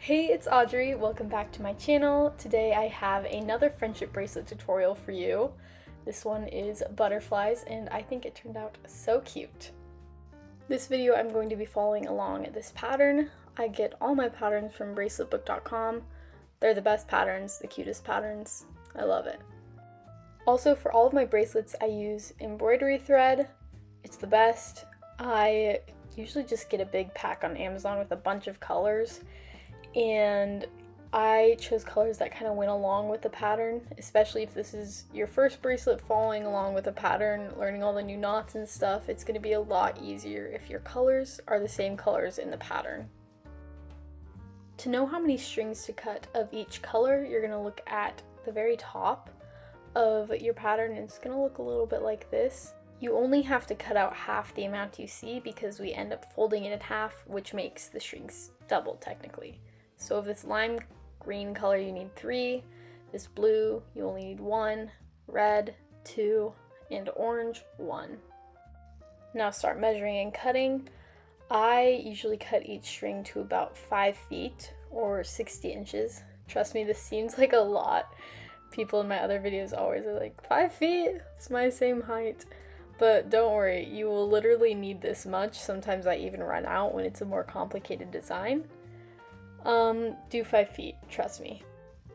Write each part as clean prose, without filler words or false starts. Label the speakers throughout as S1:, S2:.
S1: Hey, it's Audrey. Welcome back to my channel. Today I have another friendship bracelet tutorial for you. This one is butterflies and I think it turned out so cute. This video I'm going to be following along this pattern. I get all my patterns from braceletbook.com. They're the best patterns, the cutest patterns. I love it. Also, for all of my bracelets I use embroidery thread. It's the best. I usually just get a big pack on Amazon with a bunch of colors. And I chose colors that kind of went along with the pattern, especially if this is your first bracelet following along with a pattern, learning all the new knots and stuff. It's going to be a lot easier if your colors are the same colors in the pattern. To know how many strings to cut of each color, you're going to look at the very top of your pattern and it's going to look a little bit like this. You only have to cut out half the amount you see because we end up folding it in half, which makes the strings double technically. So if this lime green color you need 3, this blue you only need 1, red 2, and orange 1. Now start measuring and cutting. I usually cut each string to about 5 feet or 60 inches. Trust me, this seems like a lot. People in my other videos always are like, 5 feet? It's my same height. But don't worry, you will literally need this much. Sometimes I even run out when it's a more complicated design. Do 5 feet, trust me.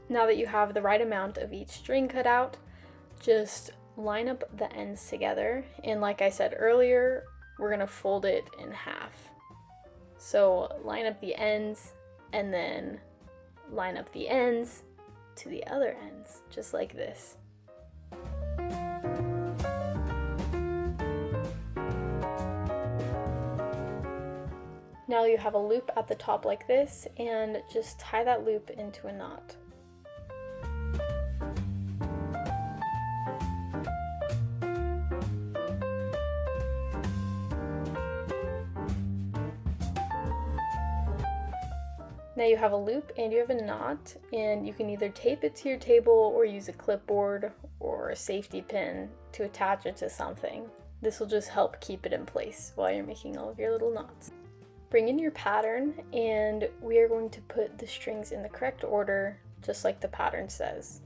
S1: Now that you have the right amount of each string cut out, just line up the ends together. And like I said earlier, we're gonna fold it in half. So line up the ends and then line up the ends to the other ends, just like this. Now you have a loop at the top like this, and just tie that loop into a knot. Now you have a loop and you have a knot, and you can either tape it to your table or use a clipboard or a safety pin to attach it to something. This will just help keep it in place while you're making all of your little knots. Bring in your pattern and we are going to put the strings in the correct order, just like the pattern says.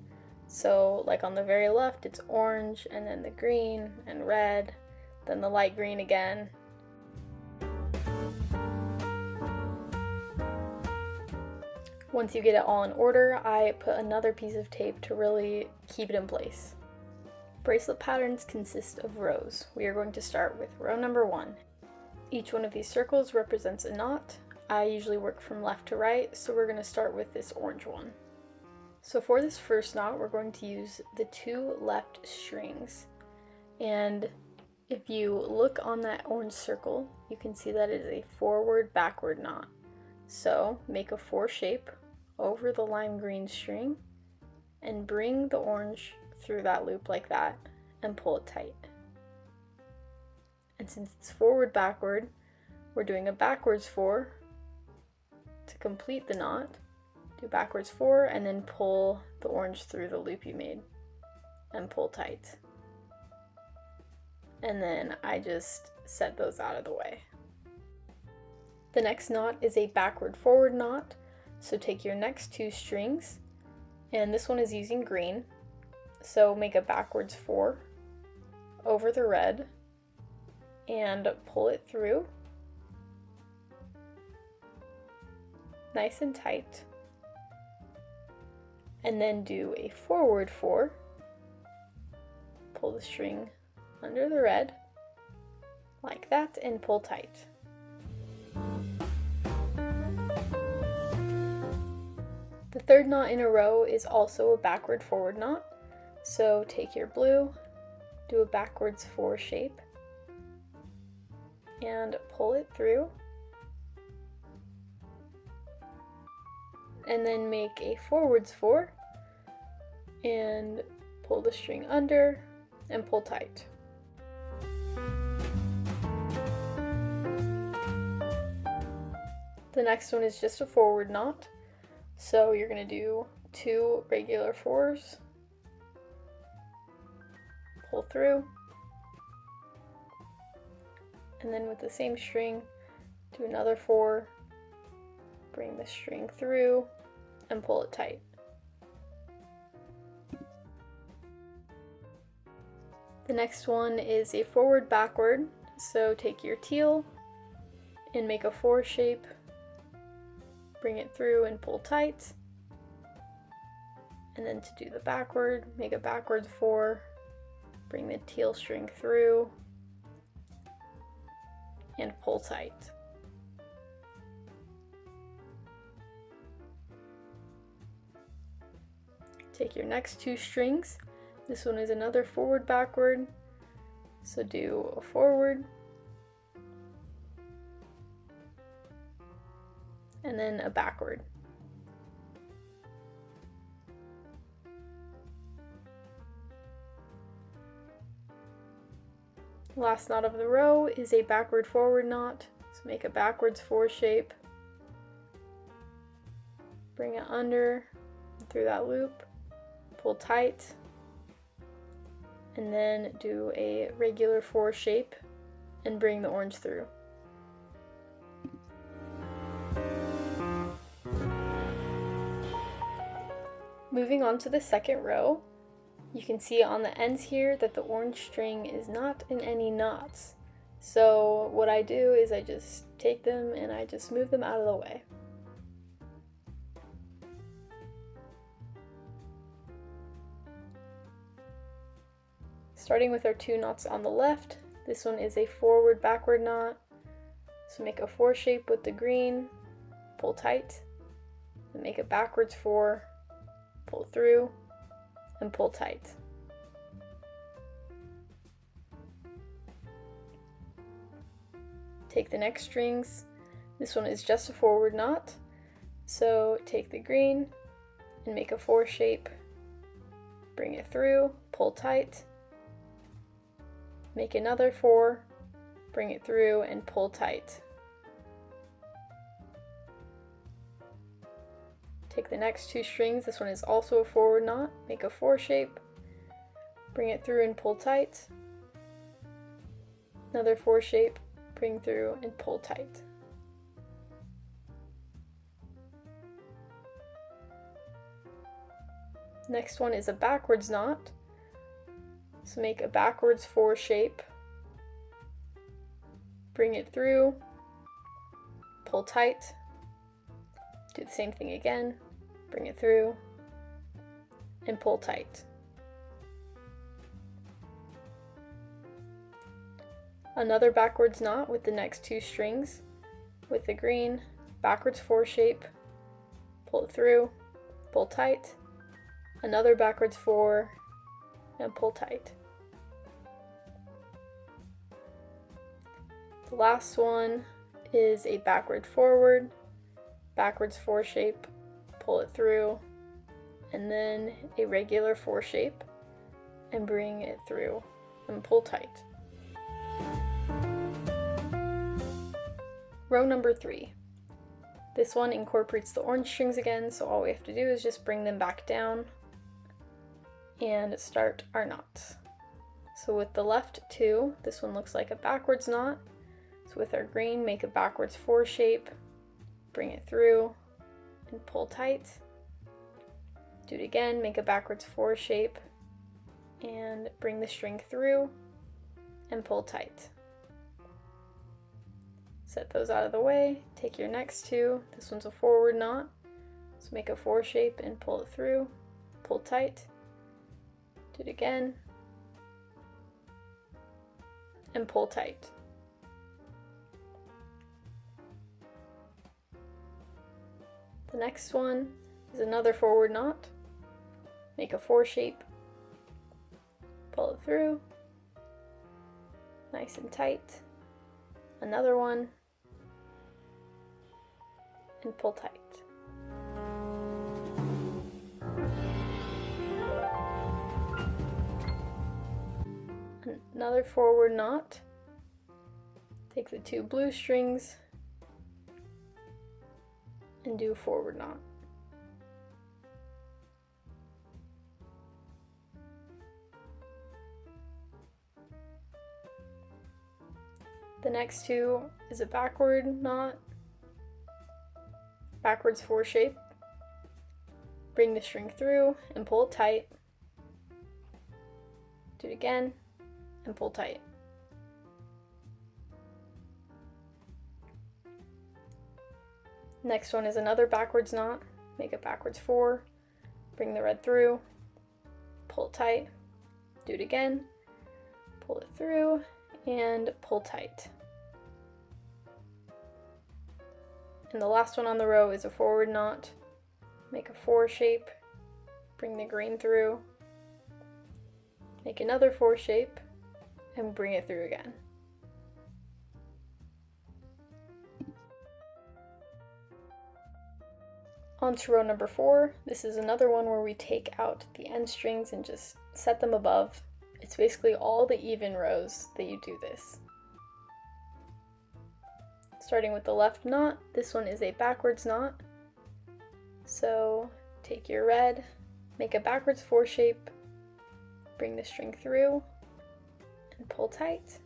S1: So like on the very left it's orange and then the green and red, then the light green again. Once you get it all in order, I put another piece of tape to really keep it in place. Bracelet patterns consist of rows. We are going to start with row number 1. Each one of these circles represents a knot. I usually work from left to right, so we're going to start with this orange one. So for this first knot, we're going to use the 2 left strings. And if you look on that orange circle, you can see that it is a forward-backward knot. So make a 4 shape over the lime green string and bring the orange through that loop like that and pull it tight. And since it's forward backward, we're doing a backwards 4 to complete the knot. Do backwards 4 and then pull the orange through the loop you made and pull tight. And then I just set those out of the way. The next knot is a backward forward knot. So take your next 2 strings, and this one is using green. So make a backwards 4 over the red and pull it through nice and tight, and then do a forward 4, pull the string under the red like that and pull tight. The third knot in a row is also a backward forward knot, so take your blue, do a backwards 4 shape and pull it through, and then make a forwards 4 and pull the string under and pull tight. The next one is just a forward knot, so you're going to do 2 regular 4s, pull through, and then with the same string do another 4, bring the string through and pull it tight. The next one is a forward backward, so take your teal and make a 4 shape, bring it through and pull tight. And then to do the backward, make a backwards 4, bring the teal string through and pull tight. Take your next 2 strings. This one is another forward backward, so do a forward and then a backward. Last knot of the row is a backward forward knot, so make a backwards 4 shape, bring it under through that loop, pull tight, and then do a regular 4 shape and bring the orange through. Moving on to the second row, you can see on the ends here that the orange string is not in any knots. So what I do is I just take them and I just move them out of the way. Starting with our 2 knots on the left, this one is a forward backward knot. So make a 4 shape with the green, pull tight, and make a backwards 4, pull through, and pull tight. Take the next strings. This one is just a forward knot. So take the green and make a 4 shape, bring it through, pull tight, make another 4, bring it through and pull tight. Take the next 2 strings, this one is also a forward knot, make a 4 shape, bring it through and pull tight, another 4 shape, bring through and pull tight. Next one is a backwards knot, so make a backwards 4 shape, bring it through, pull tight, do the same thing again, bring it through, and pull tight. Another backwards knot with the next 2 strings, with the green, backwards 4 shape, pull it through, pull tight, another backwards 4, and pull tight. The last one is a backward forward, backwards 4 shape, pull it through, and then a regular 4 shape, and bring it through, and pull tight. Row number 3. This one incorporates the orange strings again, so all we have to do is just bring them back down and start our knots. So with the left 2, this one looks like a backwards knot. So with our green, make a backwards 4 shape, bring it through, and pull tight. Do it again, make a backwards 4 shape, and bring the string through, and pull tight. Set those out of the way, take your next 2, this one's a forward knot, so make a 4 shape and pull it through, pull tight, do it again, and pull tight. The next one is another forward knot, make a 4 shape, pull it through, nice and tight, another one, and pull tight. Another forward knot, take the 2 blue strings, and do a forward knot. The next 2 is a backward knot, backwards 4 shape, bring the string through and pull it tight, do it again, and pull tight. Next one is another backwards knot, make a backwards 4, bring the red through, pull it tight, do it again, pull it through, and pull tight. And the last one on the row is a forward knot, make a 4 shape, bring the green through, make another 4 shape, and bring it through again. On to row number 4. This is another one where we take out the end strings and just set them above. It's basically all the even rows that you do this. Starting with the left knot, this one is a backwards knot. So take your red, make a backwards 4 shape, bring the string through, and pull tight.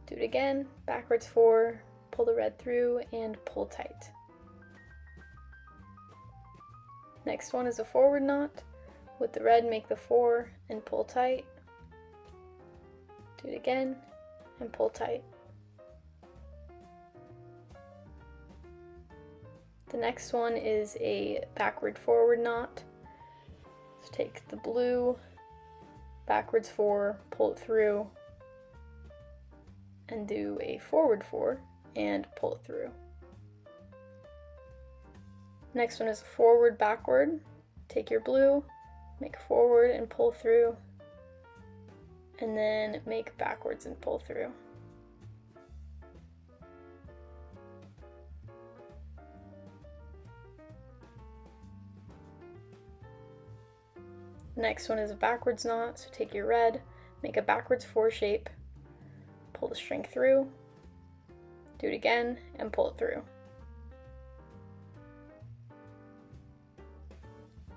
S1: Do it again, backwards 4, pull the red through, and pull tight. Next one is a forward knot. With the red, make the 4 and pull tight. Do it again and pull tight. The next one is a backward forward knot. So take the blue, backwards 4, pull it through, and do a forward 4 and pull it through. Next one is a forward backward. Take your blue, make forward and pull through, and then make backwards and pull through. Next one is a backwards knot, so take your red, make a backwards 4 shape, pull the string through, do it again, and pull it through.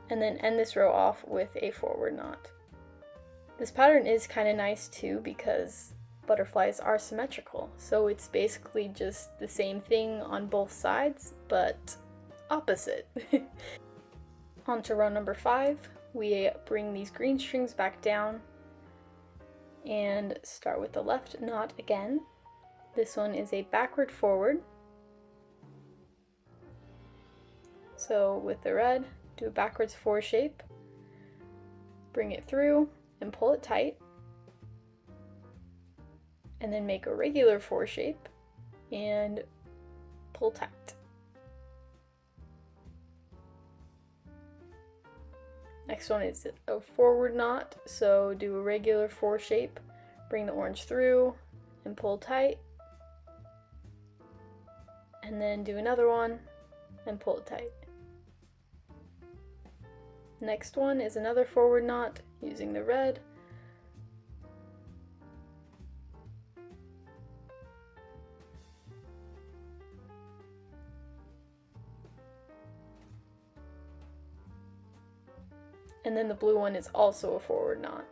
S1: And then end this row off with a forward knot. This pattern is kind of nice too because butterflies are symmetrical, so it's basically just the same thing on both sides, but opposite. On to row number 5, we bring these green strings back down and start with the left knot again. This one is a backward forward. So with the red, do a backwards 4 shape, bring it through and pull it tight, and then make a regular 4 shape and pull tight. Next one is a forward knot, so do a regular 4 shape, bring the orange through and pull tight, and then do another one and pull it tight. Next one is another forward knot using the red. And then the blue one is also a forward knot.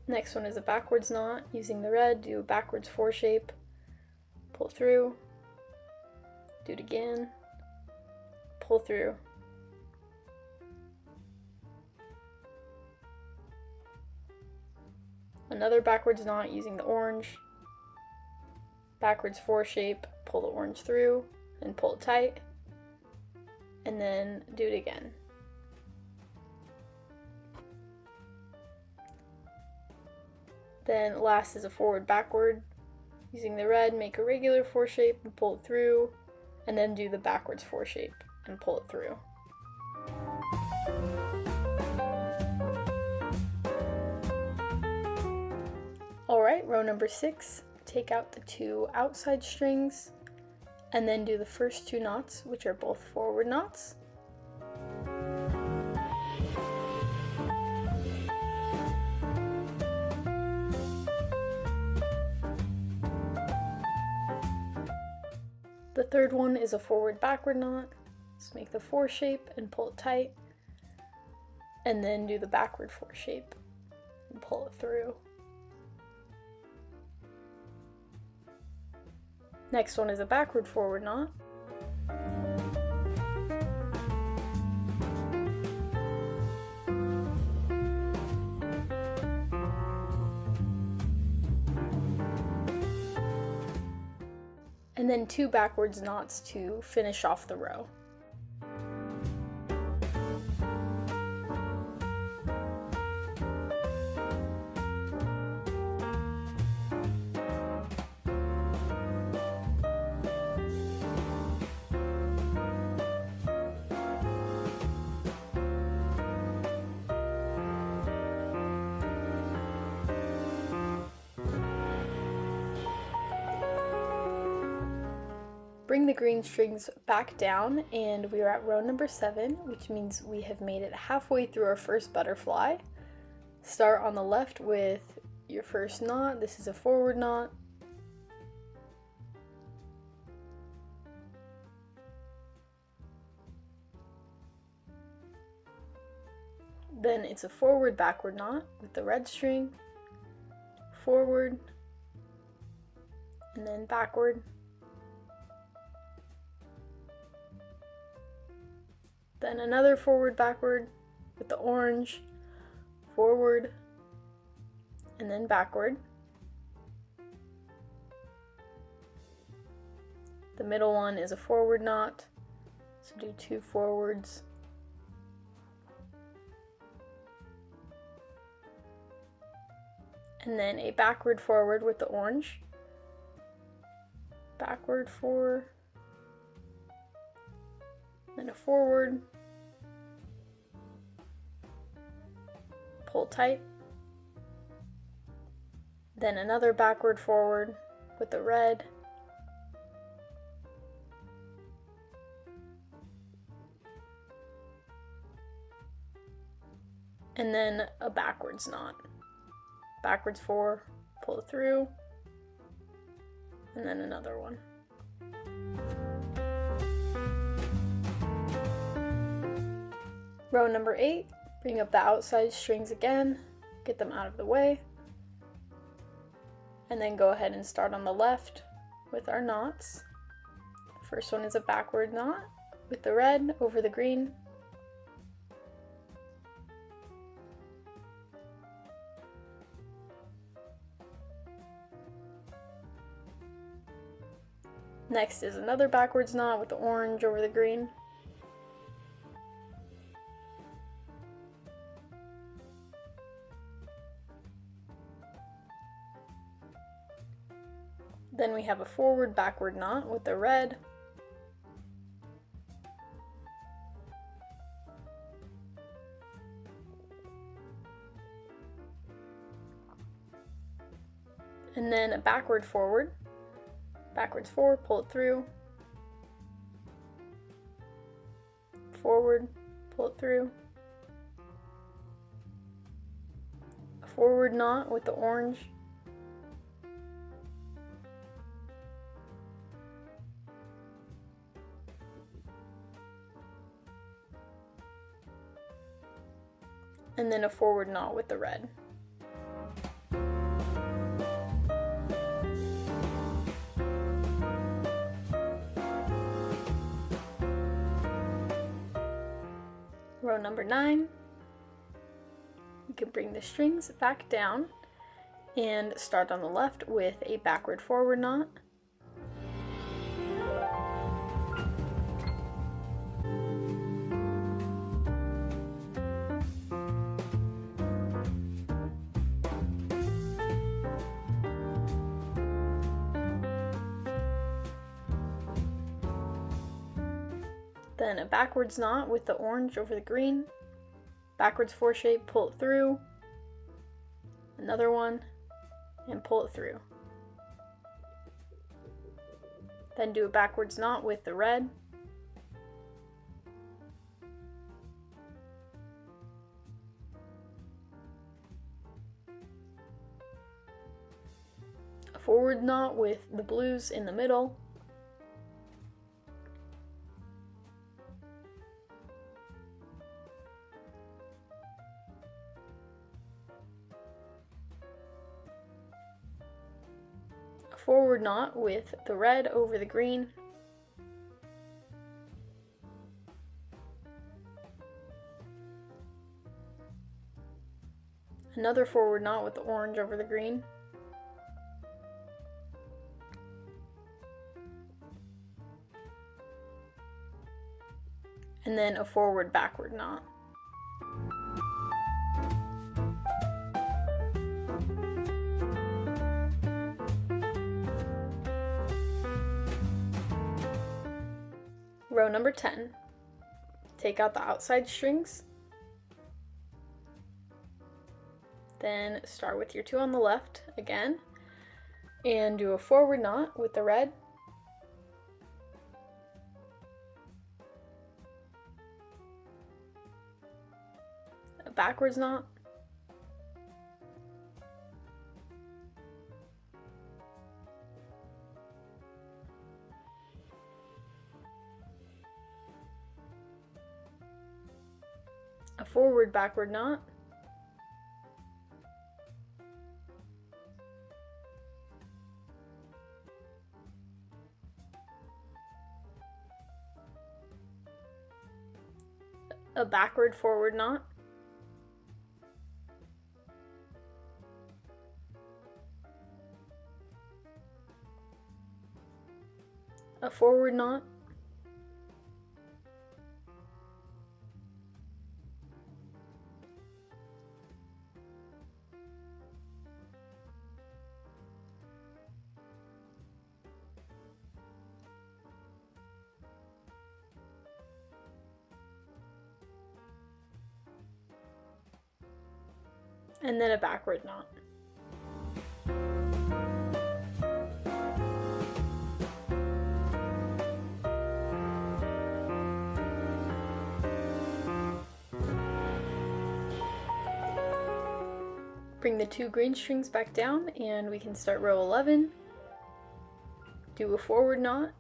S1: Next one is a backwards knot using the red, do a backwards 4 shape, pull through, do it again, pull through. Another backwards knot using the orange, backwards 4 shape, pull the orange through and pull it tight, and then do it again. Then last is a forward backward. Using the red, make a regular 4 shape and pull it through, and then do the backwards 4 shape and pull it through. Alright, row number 6, take out the 2 outside strings, and then do the first 2 knots, which are both forward knots. The third one is a forward backward knot. Just make the 4 shape and pull it tight. and then do the backward 4 shape and pull it through. Next one is a backward forward knot. And then 2 backwards knots to finish off the row. Bring the green strings back down, and we are at row number 7, which means we have made it halfway through our first butterfly. Start on the left with your first knot. This is a forward knot. Then it's a forward backward knot with the red string, forward, and then backward. Then another forward backward with the orange, forward, and then backward. The middle one is a forward knot, so do 2 forwards. And then a backward forward with the orange, backward 4, then a forward, pull tight, then another backward forward with the red, and then a backwards knot, backwards 4, pull it through, and then another one. Row number 8, bring up the outside strings again, get them out of the way, and then go ahead and start on the left with our knots. The first one is a backward knot with the red over the green. Next is another backwards knot with the orange over the green. Then we have a forward backward knot with the red. And then a backward forward, backwards 4, pull it through, forward, pull it through, a forward knot with the orange, and then a forward knot with the red. Row number 9, you can bring the strings back down and start on the left with a backward forward knot. Then a backwards knot with the orange over the green, backwards 4 shape, pull it through, another one, and pull it through. Then do a backwards knot with the red, a forward knot with the blues in the middle, forward knot with the red over the green, another forward knot with the orange over the green, and then a forward backward knot. Row number 10. Take out the outside strings, then start with your 2 on the left again, and do a forward knot with the red, a backwards knot, a forward backward knot, a backward forward knot, a forward knot, and then a backward knot. Bring the 2 green strings back down and we can start row 11. Do a forward knot,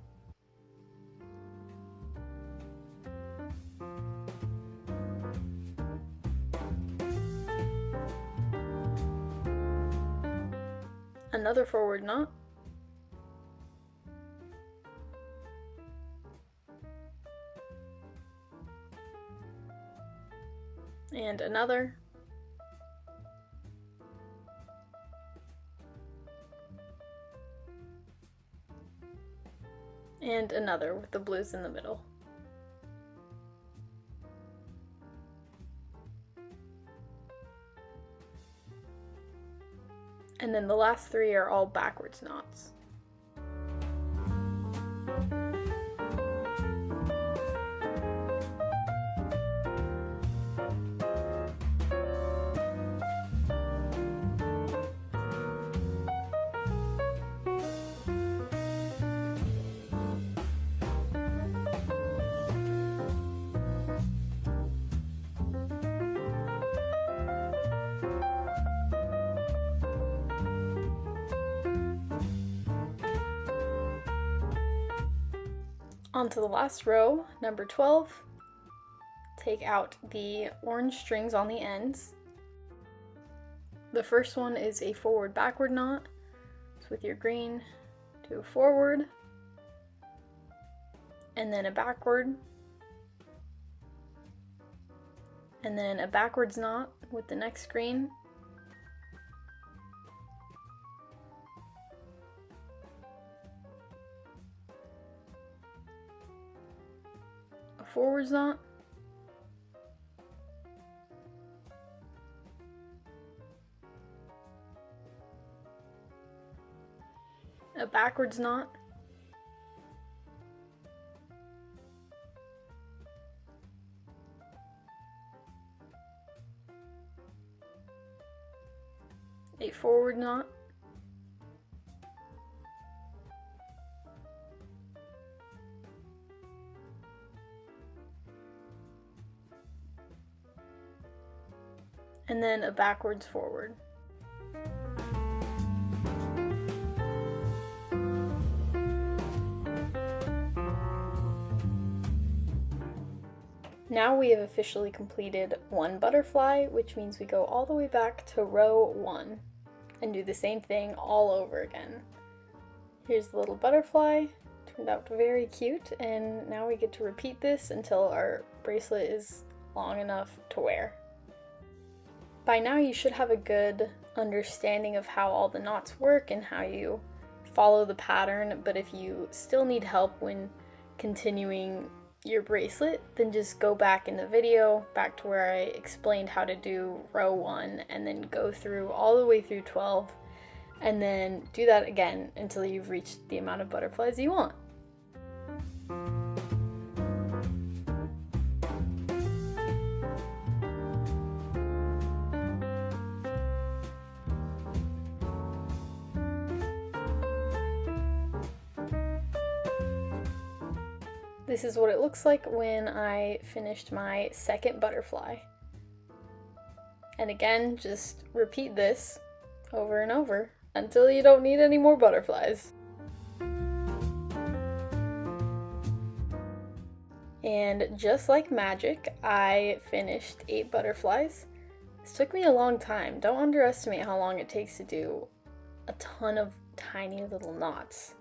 S1: another forward knot, and another, and another with the blues in the middle. And then the last 3 are all backwards knots. Onto the last row, number 12. Take out the orange strings on the ends. The first one is a forward backward knot. So with your green, do a forward, and then a backward, and then a backwards knot with the next green, a forwards knot, a backwards knot, a forward knot, and then a backwards forward. Now we have officially completed one butterfly, which means we go all the way back to row 1 and do the same thing all over again. Here's the little butterfly. Turned out very cute, and now we get to repeat this until our bracelet is long enough to wear. By now you should have a good understanding of how all the knots work and how you follow the pattern, but if you still need help when continuing your bracelet, then just go back in the video, back to where I explained how to do row 1 and then go through all the way through 12, and then do that again until you've reached the amount of butterflies you want. This is what it looks like when I finished my second butterfly. And again, just repeat this over and over until you don't need any more butterflies. And just like magic, I finished 8 butterflies. This took me a long time. Don't underestimate how long it takes to do a ton of tiny little knots.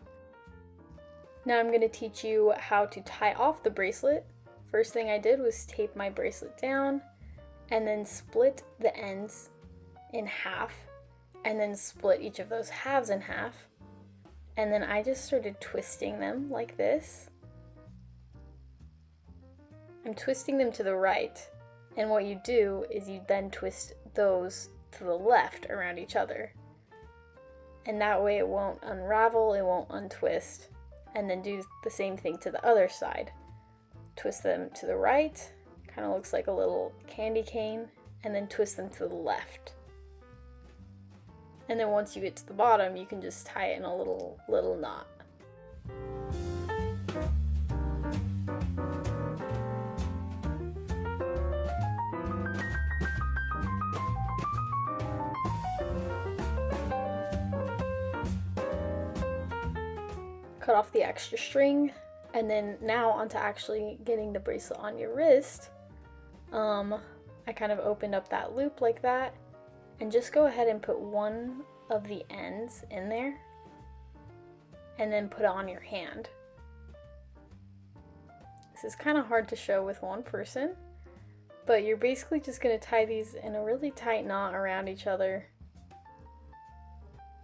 S1: Now I'm going to teach you how to tie off the bracelet. First thing I did was tape my bracelet down and then split the ends in half and then split each of those halves in half. And then I just started twisting them like this. I'm twisting them to the right, and what you do is you then twist those to the left around each other. And that way it won't unravel, it won't untwist. And then do the same thing to the other side. Twist them to the right, kind of looks like a little candy cane, and then twist them to the left. And then once you get to the bottom, you can just tie it in a little knot. Cut off the extra string, and then now onto actually getting the bracelet on your wrist. I kind of opened up that loop like that, and just go ahead and put one of the ends in there, and then put it on your hand. This is kind of hard to show with one person, but you're basically just going to tie these in a really tight knot around each other.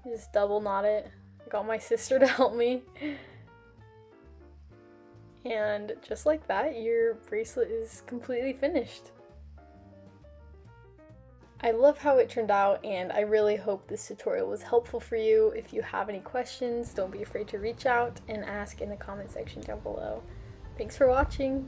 S1: Just double knot it. I got my sister to help me. And just like that, your bracelet is completely finished. I love how it turned out, and I really hope this tutorial was helpful for you. If you have any questions, don't be afraid to reach out and ask in the comment section down below. Thanks for watching!